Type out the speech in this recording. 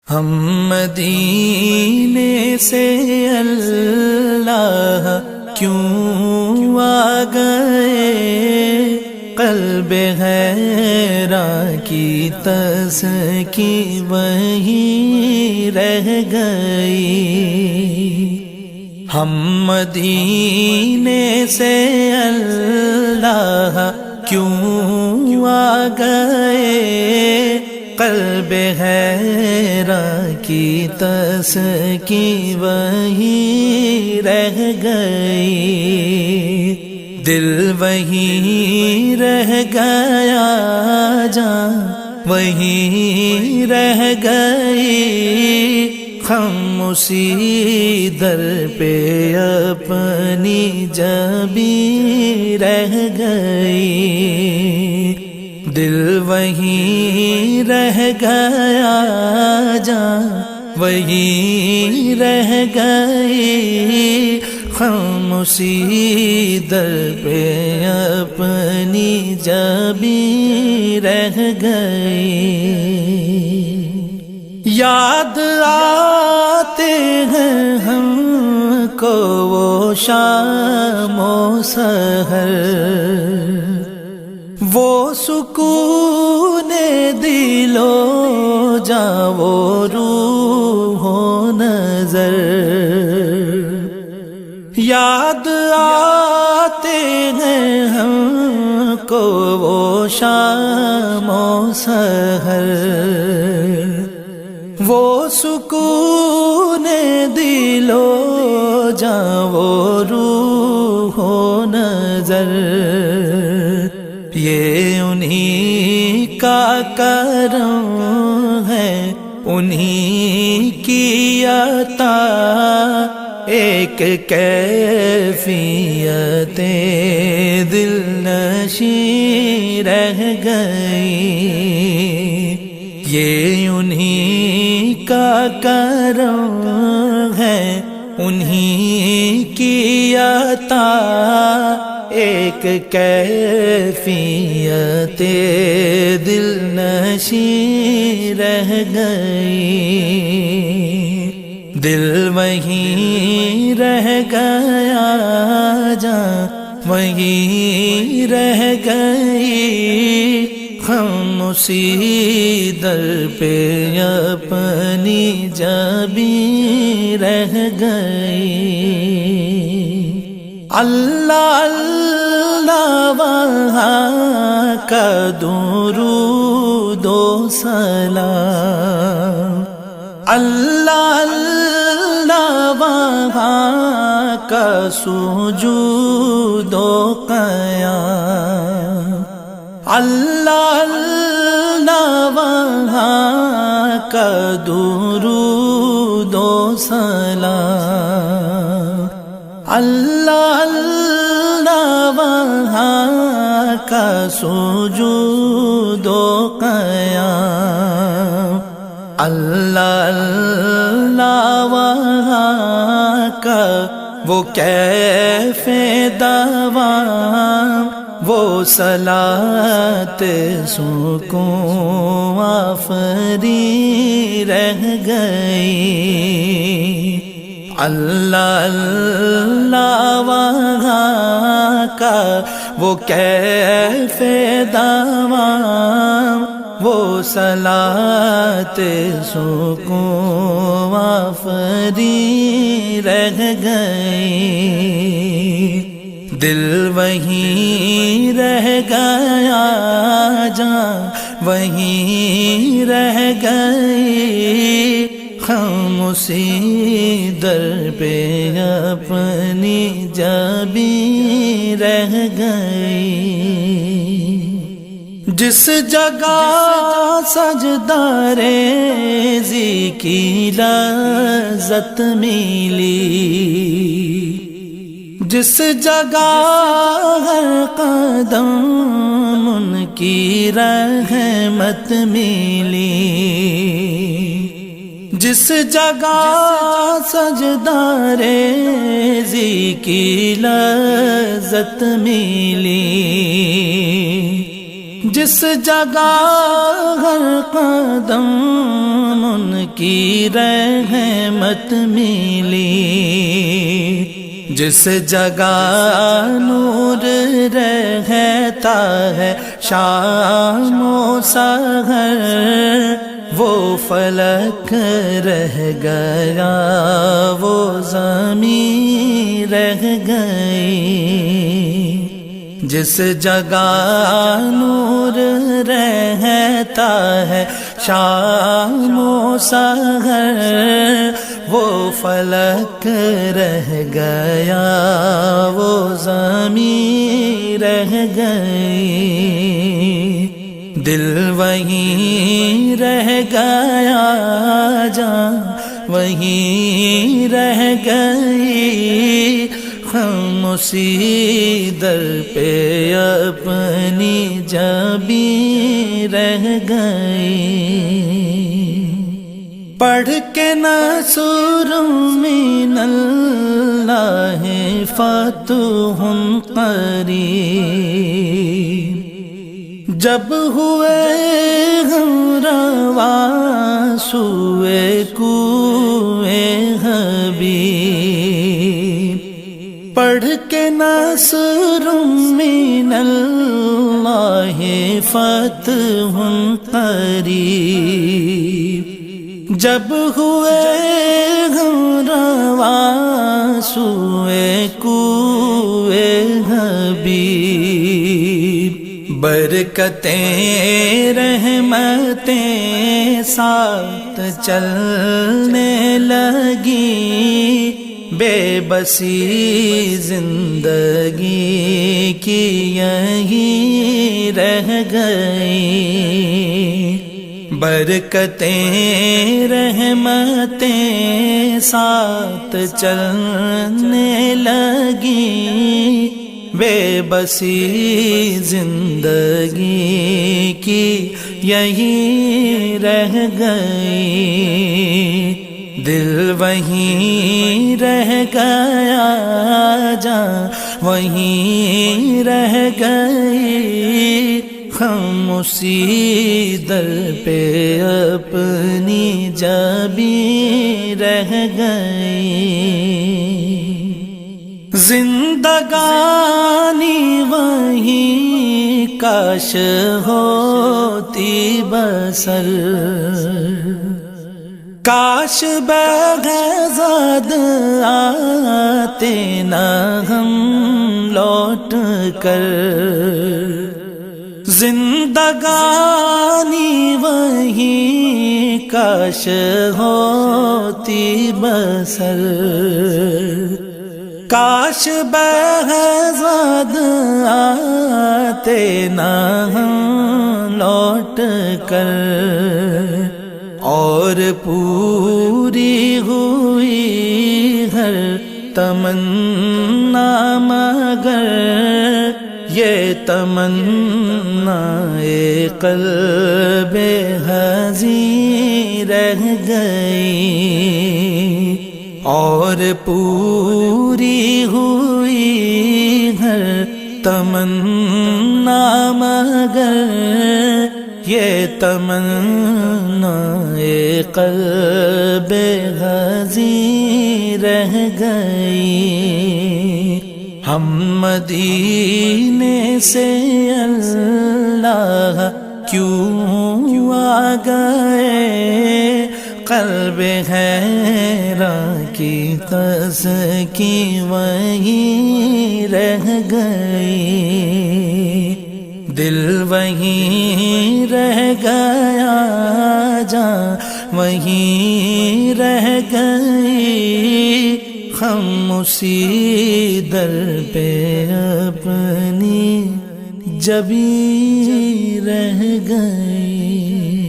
ہم مدینے سے اللہ کیوں آ گئے، قلب حیران کی تسکی وہیں رہ گئی۔ ہم مدینے سے اللہ کیوں آ گئے، قلب حیران کی تسکی وہیں رہ گئی، دل وہیں رہ گیا، جان وہیں رہ گئی، ہم اسی در پہ اپنی جبیں رہ گئی، دل وہیں رہ گیا، جان وہیں رہ گئی، ہم اسی در پہ اپنی جبیں رہ گئی۔ یاد آتے ہیں ہم کو وہ شام و سحر، وہ سکون دل و جاں، وہ روح و نظر، یاد آتے ہیں ہم کو وہ شام و سحر، وہ سکون دل و جاں، وہ روح و نظر، یہ انہی کا کرم ہے، انہی کی عطا، ایک کیفیت دل نشیں رہ گئی، یہ انہی کا کرم ہے، انہی کی عطا، ایک کیفیت دل نشیں رہ گئی، دل وہیں رہ گیا، جان وہیں رہ گئی، ہم اسی در پہ اپنی جبیں رہ گئی۔ اللہ اللہ وہاں کا درود و سلام، اللہ اللہ وہاں کا سجود و قیام، اللہ اللہ وہاں کا درود و سلام، اللہ اللہ وہاں کا سجود و قیام، اللہ اللہ وہاں کا وہ کیف دوام، وہ صلاۃ سکون آفریں رہ گئی، اللہ اللہ وہاں کا وہ کیف دوام، وہ صلاۃ سکون آفریں رہ گئی، دل وہیں رہ گیا، جان وہیں رہ گئی، ہم اسی در پہ اپنی جبیں رہ گئی، جس جگہ سجدہ ریزی کی لذت ملی، جس جگہ ہر قدم ان کی رحمت ملی، جس جگہ سجدہ ریزی کی لذت ملی، جس جگہ ہر قدم ان کی رحمت ملی، جس جگہ نور رہتا ہے شام و سحر، وہ فلک رہ گیا وہ زمین رہ گئی، جس جگہ نور رہتا ہے شام و سحر، وہ فلک رہ گیا وہ زمین رہ گئی، دل وہیں رہ گیا جان وہیں رہ گئی، ہم اسی در پہ اپنی جبیں رہ گئی، پڑھ کے نصر من اللہ فتح قریب، جب ہوئے ہم رواں سوئے کوئے حبیب، پڑھ کے نصر من اللہ فتح قریب، جب ہوئے ہم رواں سوئے کوئے حبیب، برکتیں رحمتیں ساتھ چلنے لگی، بے بسی زندگی کی یہی رہ گئی، برکتیں رحمتیں ساتھ چلنے لگی، بے بسی زندگی کی یہی رہ گئی، دل وہیں رہ گیا جان وہیں رہ گئی، ہم اسی در پہ اپنی جبیں رہ گئی، زندگانی وہیں کاش ہوتی بسر، کاش بغضاد آتے نہ ہم لوٹ کر، زندگانی وہیں کاش ہوتی بسر، کاش بغضاد آتے نہ ہم لوٹ کر، اور پوری ہوئی ہر تمنا مگر یہ تمنا قلب حزین رہ گئی، اور پوری ہوئی ہر تمنا مگر یہ تمنا قلب حزین رہ گئی، ہم مدینے سے اللہ کیوں آ گئے، قلب حیران کی تزکی وہیں رہ گئی، دل وہیں رہ گیا جان وہیں رہ گئی، ہم اسی در پہ اپنی جبیں رہ گئی۔